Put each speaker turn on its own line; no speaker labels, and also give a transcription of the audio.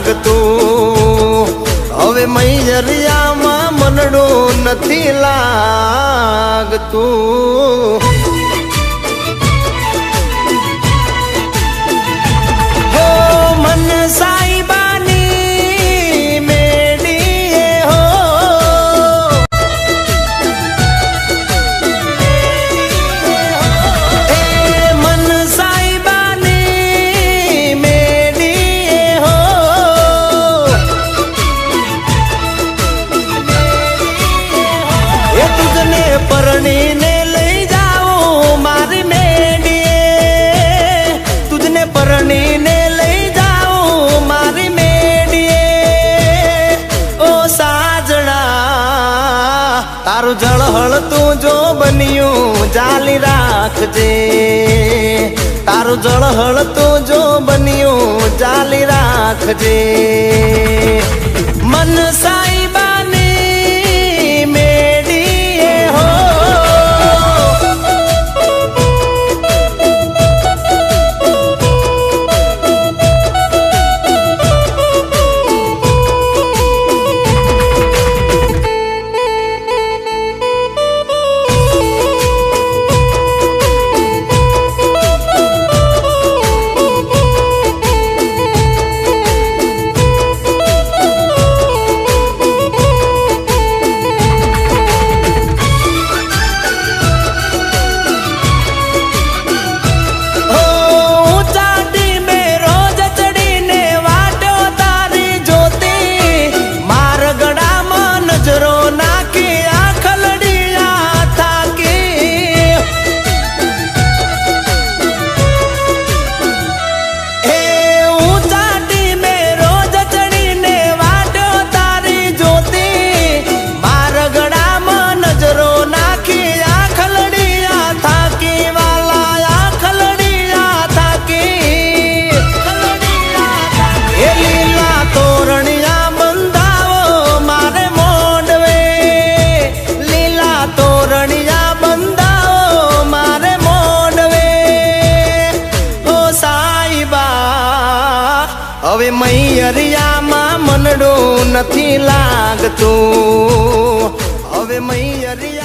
લાગતું હવે મૈયરિયામાં મનડું નથી લાગતું હો મન સાઈબાની મેડીએ હો એ મન સાઈબાની મેડીએ હો એ તુજને પરણીને લઈ જાઉં મારી મેડીએ તુજને પરણીને લઈ જાઉં મારી મેડીએ ઓ સાજણા તારું જળહળ તું જો બન્યું જાલી રાખજે તારું જળહળ તું જો બન્યું જાલી રાખજે મન સાઈબાની મેડીએ હો હવે મૈયરિયામાં મનડું નથી લાગતું હવે મૈયરિયા